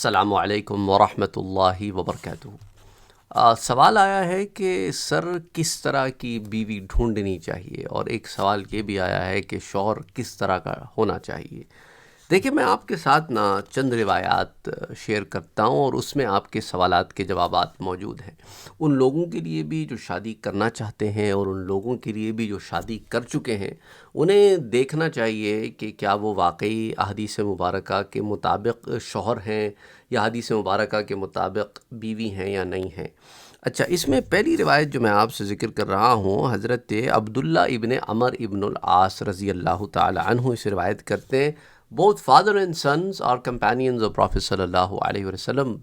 السلام علیکم ورحمۃ اللہ وبرکاتہ۔ سوال آیا ہے کہ سر کس طرح کی بیوی ڈھونڈنی چاہیے، اور ایک سوال یہ بھی آیا ہے کہ شوہر کس طرح کا ہونا چاہیے۔ دیکھیں، میں آپ کے ساتھ چند روایات شیئر کرتا ہوں، اور اس میں آپ کے سوالات کے جوابات موجود ہیں، ان لوگوں کے لیے بھی جو شادی کرنا چاہتے ہیں اور ان لوگوں کے لیے بھی جو شادی کر چکے ہیں۔ انہیں دیکھنا چاہیے کہ کیا وہ واقعی احادیث مبارکہ کے مطابق شوہر ہیں یا حدیث مبارکہ کے مطابق بیوی ہیں یا نہیں ہیں۔ اچھا، اس میں پہلی روایت جو میں آپ سے ذکر کر رہا ہوں، حضرت عبداللہ ابن عمر ابن العاص رضی اللہ تعالی عنہ اس روایت کرتے ہیں، both father and sons are companions of Prophet صلی اللہ علیہ وسلم۔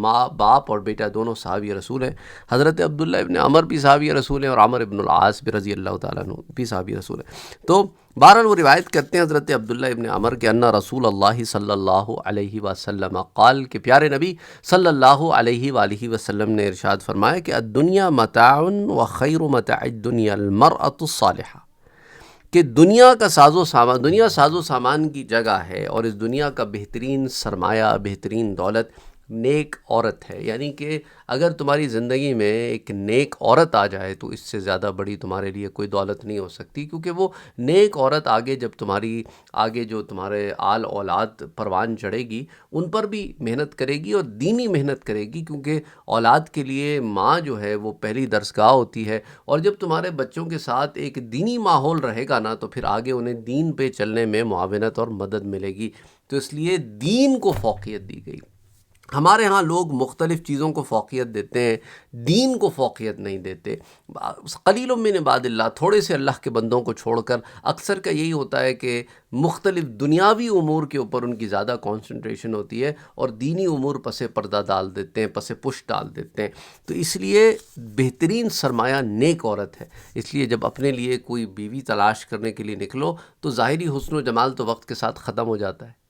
ماں باپ اور بیٹا دونوں صحابی رسول ہیں۔ حضرت عبداللہ ابن عمر بھی صحابی رسول ہیں، اور عمر ابن العاص بھی رضی اللہ تعالیٰ عنہ بھی صحابی رسول ہیں۔ تو بہرحال وہ روایت کرتے ہیں حضرت عبداللہ ابن عمر کہ ان رسول اللہ صلی اللہ علیہ وسلم قال، کہ پیارے نبی صلی اللہ علیہ وآلہ وسلم نے ارشاد فرمایا کہ الدنیا متاع وخیر متاع الدنیا المرأة الصالحہ، کہ دنیا کا دنیا ساز و سامان کی جگہ ہے، اور اس دنیا کا بہترین سرمایہ، بہترین دولت نیک عورت ہے۔ یعنی کہ اگر تمہاری زندگی میں ایک نیک عورت آ جائے تو اس سے زیادہ بڑی تمہارے لیے کوئی دولت نہیں ہو سکتی، کیونکہ وہ نیک عورت جب آگے جو تمہارے آل اولاد پروان چڑھے گی، ان پر بھی محنت کرے گی اور دینی محنت کرے گی، کیونکہ اولاد کے لیے ماں جو ہے وہ پہلی درسگاہ ہوتی ہے، اور جب تمہارے بچوں کے ساتھ ایک دینی ماحول رہے گا نا، تو پھر آگے انہیں دین پہ چلنے میں معاونت اور مدد ملے گی۔ تو اس لیے دین کو فوقیت دی گئی۔ ہمارے ہاں لوگ مختلف چیزوں کو فوقیت دیتے ہیں، دین کو فوقیت نہیں دیتے۔ قلیل من عباد اللہ، تھوڑے سے اللہ کے بندوں کو چھوڑ کر اکثر کا یہی ہوتا ہے کہ مختلف دنیاوی امور کے اوپر ان کی زیادہ کانسنٹریشن ہوتی ہے، اور دینی امور پس پردہ ڈال دیتے ہیں، پس پشت ڈال دیتے ہیں۔ تو اس لیے بہترین سرمایہ نیک عورت ہے۔ اس لیے جب اپنے لیے کوئی بیوی تلاش کرنے کے لیے نکلو تو ظاہری حسن و جمال تو وقت کے ساتھ ختم ہو جاتا ہے۔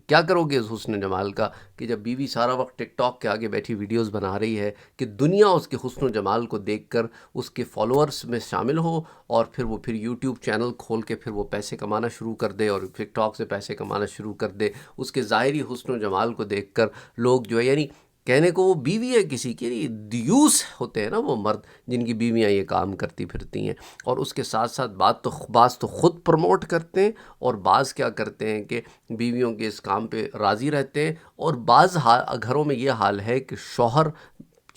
کیا کرو گے اس حسن جمال کا، کہ جب بیوی سارا وقت ٹک ٹاک کے آگے بیٹھی ویڈیوز بنا رہی ہے کہ دنیا اس کے حسن و جمال کو دیکھ کر اس کے فالوورز میں شامل ہو، اور پھر یوٹیوب چینل کھول کے پھر وہ پیسے کمانا شروع کر دے، اور ٹک ٹاک سے پیسے کمانا شروع کر دے، اس کے ظاہری حسن و جمال کو دیکھ کر لوگ جو ہے، یعنی کہنے کو وہ بیوی ہے کسی کی، دیوس ہوتے ہیں نا وہ مرد جن کی بیویاں یہ کام کرتی پھرتی ہیں، اور اس کے ساتھ ساتھ بعض تو خود پروموٹ کرتے ہیں، اور بعض کیا کرتے ہیں کہ بیویوں کے اس کام پہ راضی رہتے ہیں، اور بعض گھروں میں یہ حال ہے کہ شوہر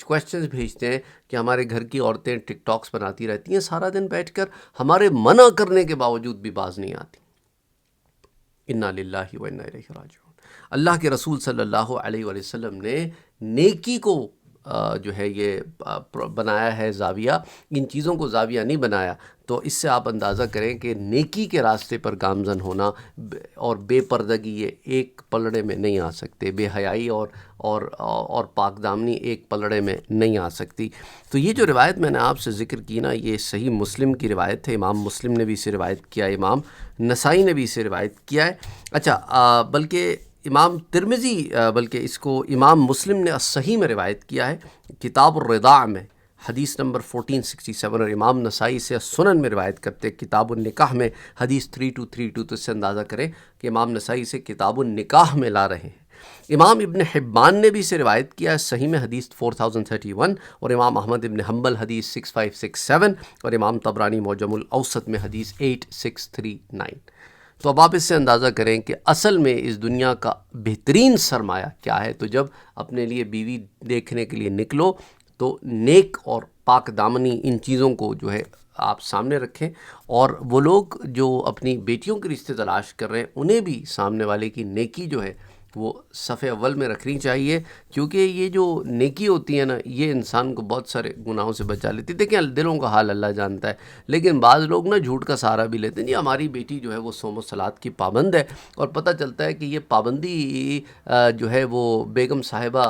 کویسچنز بھیجتے ہیں کہ ہمارے گھر کی عورتیں ٹک ٹاکس بناتی رہتی ہیں سارا دن بیٹھ کر، ہمارے منع کرنے کے باوجود بھی باز نہیں آتی۔ انا للہ و انا الیہ راجعون۔ اللہ کے رسول صلی اللہ علیہ وآلہ وسلم نے نیکی کو جو ہے یہ بنایا ہے زاویہ، ان چیزوں کو زاویہ نہیں بنایا۔ تو اس سے آپ اندازہ کریں کہ نیکی کے راستے پر گامزن ہونا اور بے پردگی یہ ایک پلڑے میں نہیں آ سکتے، بے حیائی اور پاک دامنی ایک پلڑے میں نہیں آ سکتی۔ تو یہ جو روایت میں نے آپ سے ذکر کی نا، یہ صحیح مسلم کی روایت ہے، امام مسلم نے بھی اسے روایت کیا ہے، امام نسائی نے بھی اسے روایت کیا ہے۔ اچھا، بلکہ امام ترمذی بلکہ اس کو امام مسلم نے صحیح میں روایت کیا ہے، کتاب الرضاع میں حدیث نمبر 1467، اور امام نسائی سے سنن میں روایت کرتے کتاب النکاح میں حدیث 3232۔ تو اس سے اندازہ کریں کہ امام نسائی سے کتاب النکاح میں لا رہے ہیں۔ امام ابن حبان نے بھی اسے روایت کیا ہے صحیح میں حدیث 4031، اور امام احمد ابن حنبل حدیث 6567، اور امام طبرانی معجم الاوسط میں حدیث 8639۔ تو اب آپ اس سے اندازہ کریں کہ اصل میں اس دنیا کا بہترین سرمایہ کیا ہے۔ تو جب اپنے لیے بیوی دیکھنے کے لیے نکلو تو نیک اور پاک دامنی ان چیزوں کو جو ہے آپ سامنے رکھیں، اور وہ لوگ جو اپنی بیٹیوں کے رشتے تلاش کر رہے ہیں انہیں بھی سامنے والے کی نیکی جو ہے وہ صف اول میں رکھنی چاہیے، کیونکہ یہ جو نیکی ہوتی ہے نا، یہ انسان کو بہت سارے گناہوں سے بچا لیتی ہے۔ دیکھیں دلوں کا حال اللہ جانتا ہے، لیکن بعض لوگ نا جھوٹ کا سہارا بھی لیتے ہیں، جی ہماری بیٹی جو ہے وہ صوم و صلات کی پابند ہے، اور پتہ چلتا ہے کہ یہ پابندی جو ہے وہ بیگم صاحبہ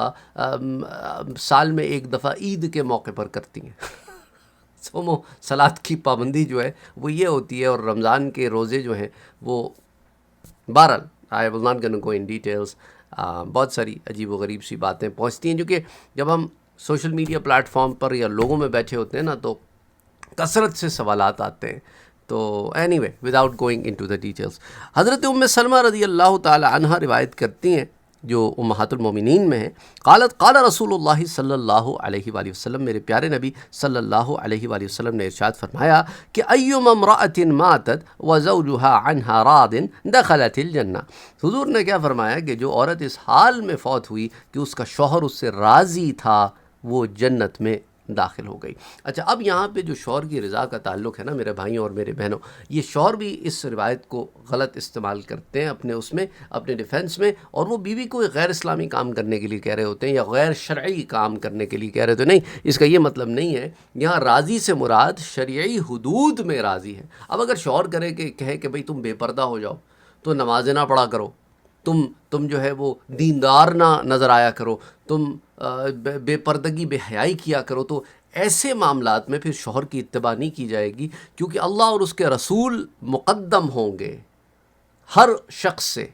سال میں ایک دفعہ عید کے موقع پر کرتی ہیں۔ صوم و صلات کی پابندی جو ہے وہ یہ ہوتی ہے، اور رمضان کے روزے جو ہیں وہ بہرحال I will not gonna go in details، بہت ساری عجیب و غریب سی باتیں پہنچتی ہیں، جو کہ جب ہم سوشل میڈیا پلیٹ فارم پر یا لوگوں میں بیٹھے ہوتے ہیں نا تو کثرت سے سوالات آتے ہیں۔ تو anyway without going into the دا ڈیٹیلس، حضرت ام سلمہ رضی اللہ تعالی عنہ روایت کرتی ہیں جو امہات المومنین میں ہے، قالت قال رسول اللہ صلی اللہ علیہ وآلہ وسلم، میرے پیارے نبی صلی اللہ علیہ وآلہ وسلم نے ارشاد فرمایا کہ ایما امرأۃ ماتت وزوجها عنها راض دخلت الجنہ۔ حضور نے کیا فرمایا کہ جو عورت اس حال میں فوت ہوئی کہ اس کا شوہر اس سے راضی تھا، وہ جنت میں داخل ہو گئی۔ اچھا، اب یہاں پہ جو شوہر کی رضا کا تعلق ہے نا میرے بھائیوں اور میرے بہنوں، یہ شوہر بھی اس روایت کو غلط استعمال کرتے ہیں اپنے اس میں، اپنے ڈیفنس میں، اور وہ بیوی کو ایک غیر اسلامی کام کرنے کے لیے کہہ رہے ہوتے ہیں یا غیر شرعی کام کرنے کے لیے کہہ رہے ہوتے ہیں۔ نہیں، اس کا یہ مطلب نہیں ہے، یہاں راضی سے مراد شرعی حدود میں راضی ہے۔ اب اگر شوہر کہے کہ بھئی تم بے پردہ ہو جاؤ، تو نمازیں نہ پڑھا کرو، تم جو ہے وہ دیندار نہ نظر آیا کرو، تم بے پردگی بے حیائی کیا کرو، تو ایسے معاملات میں پھر شوہر کی اتباع نہیں کی جائے گی، کیونکہ اللہ اور اس کے رسول مقدم ہوں گے ہر شخص سے۔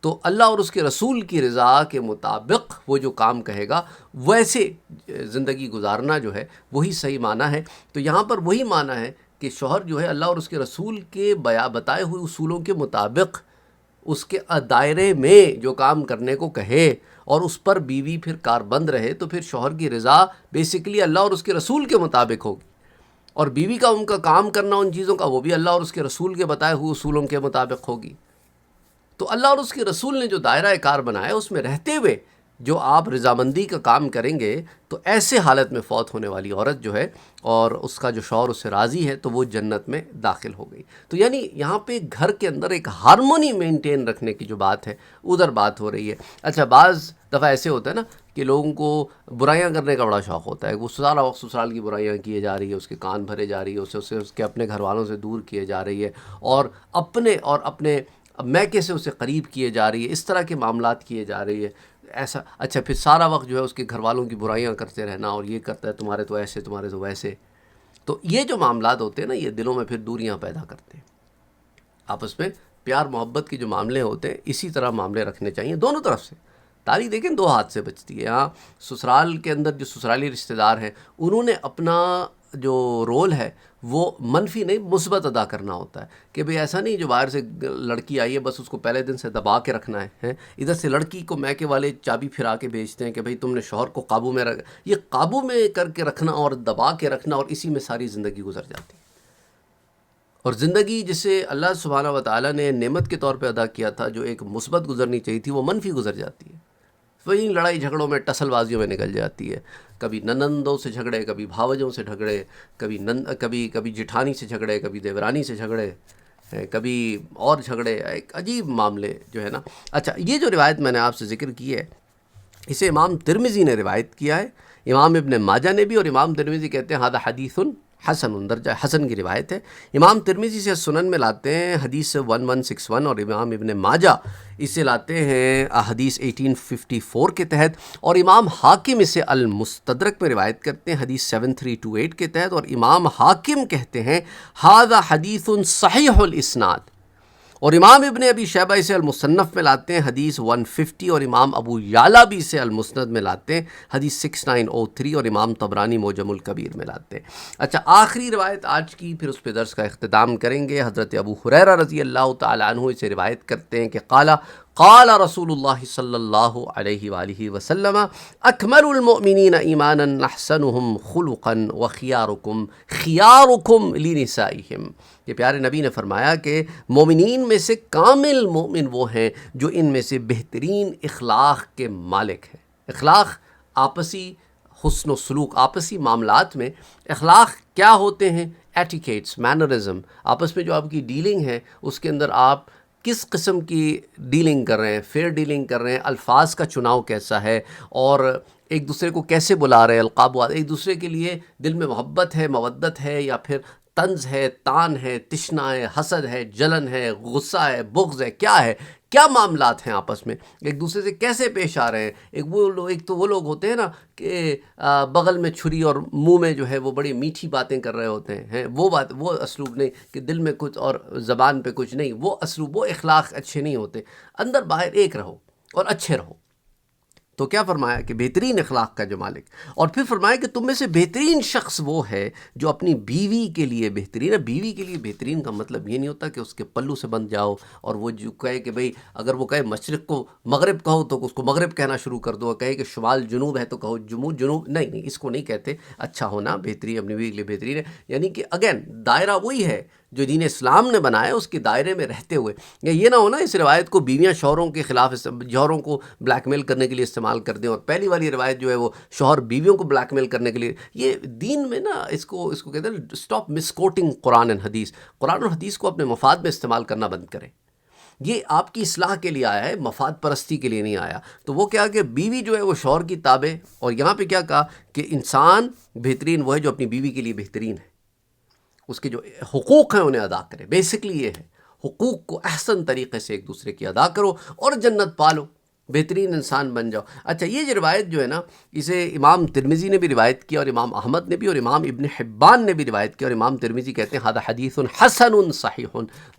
تو اللہ اور اس کے رسول کی رضا کے مطابق وہ جو کام کہے گا ویسے زندگی گزارنا جو ہے وہی صحیح معنی ہے۔ تو یہاں پر وہی معنی ہے کہ شوہر جو ہے اللہ اور اس کے رسول کے بتائے ہوئے اصولوں کے مطابق اس کے دائرے میں جو کام کرنے کو کہے اور اس پر بیوی پھر کاربند رہے، تو پھر شوہر کی رضا بیسیکلی اللہ اور اس کے رسول کے مطابق ہوگی، اور بیوی کا ان کا کام کرنا ان چیزوں کا وہ بھی اللہ اور اس کے رسول کے بتائے ہوئے اصولوں کے مطابق ہوگی۔ تو اللہ اور اس کے رسول نے جو دائرہ کار بنایا اس میں رہتے ہوئے جو آپ رضامندی کا کام کریں گے، تو ایسے حالت میں فوت ہونے والی عورت جو ہے اور اس کا جو شوہر اس سے راضی ہے، تو وہ جنت میں داخل ہو گئی۔ تو یعنی یہاں پہ گھر کے اندر ایک ہارمونی مینٹین رکھنے کی جو بات ہے ادھر بات ہو رہی ہے۔ اچھا، بعض دفعہ ایسے ہوتا ہے نا کہ لوگوں کو برائیاں کرنے کا بڑا شوق ہوتا ہے، وہ سارا وقت سسرال کی برائیاں کیے جا رہی ہے، اس کے کان بھرے جا رہی ہے، اس کے اپنے گھر والوں سے دور کیے جا رہی ہے، اور اپنے میکے سے اسے قریب کیے جا رہی ہے، اس طرح کے معاملات کیے جا رہی ہے ایسا۔ اچھا، پھر سارا وقت جو ہے اس کے گھر والوں کی برائیاں کرتے رہنا، اور یہ کرتا ہے تمہارے تو ایسے، تمہارے تو ویسے۔ تو یہ جو معاملات ہوتے ہیں نا، یہ دلوں میں پھر دوریاں پیدا کرتے ہیں۔ آپس میں پیار محبت کے جو معاملے ہوتے ہیں، اسی طرح معاملے رکھنے چاہیے دونوں طرف سے۔ تالی دیکھیں دو ہاتھ سے بچتی ہے۔ ہاں، سسرال کے اندر جو سسرالی رشتہ دار ہیں، انہوں نے اپنا جو رول ہے وہ منفی نہیں مثبت ادا کرنا ہوتا ہے، کہ بھئی ایسا نہیں جو باہر سے لڑکی آئی ہے بس اس کو پہلے دن سے دبا کے رکھنا ہے، ادھر سے لڑکی کو میکے والے چابی پھرا کے بھیجتے ہیں کہ بھئی تم نے شوہر کو قابو میں یہ قابو میں کر کے رکھنا اور دبا کے رکھنا، اور اسی میں ساری زندگی گزر جاتی ہے۔ اور زندگی جسے اللہ سبحانہ و تعالیٰ نے نعمت کے طور پہ ادا کیا تھا، جو ایک مثبت گزرنی چاہیے تھی، وہ منفی گزر جاتی ہے، وہی لڑائی جھگڑوں میں ٹسل بازیوں میں نکل جاتی ہے۔ کبھی ننندوں سے جھگڑے، کبھی بھاوجوں سے جھگڑے، کبھی جٹھانی سے جھگڑے، کبھی دیورانی سے جھگڑے، کبھی اور جھگڑے، ایک عجیب معاملے جو ہے نا۔ اچھا، یہ جو روایت میں نے آپ سے ذکر کی ہے، اسے امام ترمذی نے روایت کیا ہے، امام ابن ماجہ نے بھی، اور امام ترمذی کہتے ہیں ھذا حدیث حسن، درجہ حسن کی روایت ہے۔ امام ترمذی سے سنن میں لاتے ہیں حدیث 1161، اور امام ابن ماجہ اسے لاتے ہیں حدیث 1854 کے تحت، اور امام حاکم اسے المستدرک میں روایت کرتے ہیں حدیث 7328 کے تحت، اور امام حاکم کہتے ہیں ھذا حدیث صحیح الاسناد، اور امام ابن ابی شیبہ اسے المصنف میں لاتے ہیں حدیث 150، اور امام ابو یعلا بھی اسے المسند میں لاتے ہیں حدیث 6903، اور امام طبرانی معجم الکبیر میں لاتے ہیں۔ اچھا، آخری روایت آج کی، پھر اس پہ درس کا اختتام کریں گے۔ حضرت ابو ہریرہ رضی اللہ تعالیٰ عنہ اسے روایت کرتے ہیں کہ قال رسول اللہ صلی اللہ علیہ وآلہ وسلم اکمل المؤمنین ایمانا احسنهم خلقا وخیارکم خیارکم لنسائہم، کہ پیارے نبی نے فرمایا کہ مومنین میں سے کامل مومن وہ ہیں جو ان میں سے بہترین اخلاق کے مالک ہیں۔ اخلاق آپسی حسن و سلوک، آپسی معاملات میں اخلاق کیا ہوتے ہیں؟ ایٹیکیٹس، مینرزم، آپس میں جو آپ کی ڈیلنگ ہے اس کے اندر آپ کس قسم کی ڈیلنگ کر رہے ہیں، فیئر ڈیلنگ کر رہے ہیں، الفاظ کا چناؤ کیسا ہے، اور ایک دوسرے کو کیسے بلا رہے ہیں، القاب، ایک دوسرے کے لیے دل میں محبت ہے، مودت ہے، یا پھر طنز ہے، تان ہے، تشنا ہے، حسد ہے، جلن ہے، غصہ ہے، بغض ہے، کیا معاملات ہیں آپس میں، ایک دوسرے سے کیسے پیش آ رہے ہیں۔ ایک تو وہ لوگ ہوتے ہیں نا کہ بغل میں چھری اور منہ میں جو ہے وہ بڑی میٹھی باتیں کر رہے ہوتے ہیں، وہ اسلوب نہیں، کہ دل میں کچھ اور زبان پہ کچھ نہیں، وہ اسلوب، وہ اخلاق اچھے نہیں ہوتے۔ اندر باہر ایک رہو اور اچھے رہو۔ تو کیا فرمایا کہ بہترین اخلاق کا جو مالک، اور پھر فرمایا کہ تم میں سے بہترین شخص وہ ہے جو اپنی بیوی کے لیے بہترین ہے۔ بیوی کے لیے بہترین کا مطلب یہ نہیں ہوتا کہ اس کے پلو سے بندھ جاؤ اور وہ جو کہے کہ بھئی اگر وہ کہے مشرق کو مغرب کہو تو اس کو مغرب کہنا شروع کر دو، کہے کہ شمال جنوب ہے تو کہو جنوب، نہیں، اس کو نہیں کہتے۔ اچھا ہونا بہترین اپنی بیوی کے لیے بہترین ہے، یعنی کہ اگین دائرہ وہی ہے جو دین اسلام نے بنایا، اس کے دائرے میں رہتے ہوئے۔ یا یہ نہ ہونا اس روایت کو بیویاں شوہروں کے خلاف جوہروں کو بلیک میل کرنے کے لیے استعمال کر دیں، اور پہلی والی روایت جو ہے وہ شوہر بیویوں کو بلیک میل کرنے کے لیے۔ یہ دین میں نا اس کو کہتے ہیں اسٹاپ مس کوٹنگ قرآن اینڈ حدیث۔ قرآن اور حدیث کو اپنے مفاد میں استعمال کرنا بند کریں۔ یہ آپ کی اصلاح کے لیے آیا ہے، مفاد پرستی کے لیے نہیں آیا۔ تو وہ کیا کہ بیوی جو ہے وہ شوہر کی تابع، اور یہاں پہ کیا کہا کہ انسان بہترین وہ ہے جو اپنی بیوی کے لیے بہترین ہے، اس کے جو حقوق ہیں انہیں ادا کرے۔ بیسکلی یہ ہے، حقوق کو احسن طریقے سے ایک دوسرے کی ادا کرو اور جنت پالو، بہترین انسان بن جاؤ۔ اچھا، یہ جو روایت جو ہے نا، اسے امام ترمذی نے بھی روایت کیا، اور امام احمد نے بھی، اور امام ابن حبان نے بھی روایت کیا، اور امام ترمذی کہتے ہیں ھذا حدیث حسن صحیح،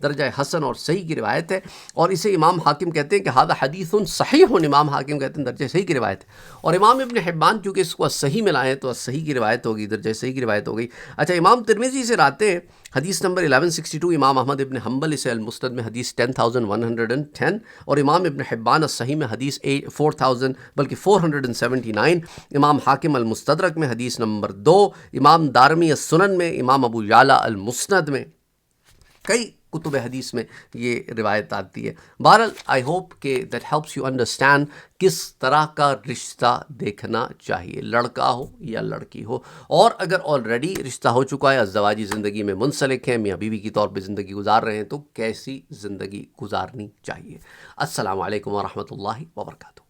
درجہ حسن اور صحیح کی روایت ہے، اور اسے امام حاکم کہتے ہیں کہ ھذا حدیث صحیح، امام حاکم کہتے ہیں درجہ صحیح کی روایت ہے، اور امام ابن حبان چونکہ اس کو صحیح میں لائے تو صحیح کی روایت ہوگی، درجہ صحیح کی روایت ہو گئی۔ اچھا، امام ترمذی سے لاتے ہیں حدیث نمبر 1162، امام احمد ابن حنبل اسے المسند میں حدیث 10110، اور امام ابن حبان الصحیح میں حدیث 479، امام حاکم المستدرک میں حدیث نمبر 2، امام دارمی السنن میں، امام ابو یعلا المسند میں، کئی کتب حدیث میں یہ روایت آتی ہے۔ بہرحال آئی ہوپ کہ دیٹ ہیلپس یو انڈرسٹینڈ کس طرح کا رشتہ دیکھنا چاہیے، لڑکا ہو یا لڑکی ہو، اور اگر آلریڈی رشتہ ہو چکا ہے، ازدواجی زندگی میں منسلک ہیں، میاں بیوی کی طور پہ زندگی گزار رہے ہیں، تو کیسی زندگی گزارنی چاہیے۔ السلام علیکم ورحمۃ اللہ وبرکاتہ۔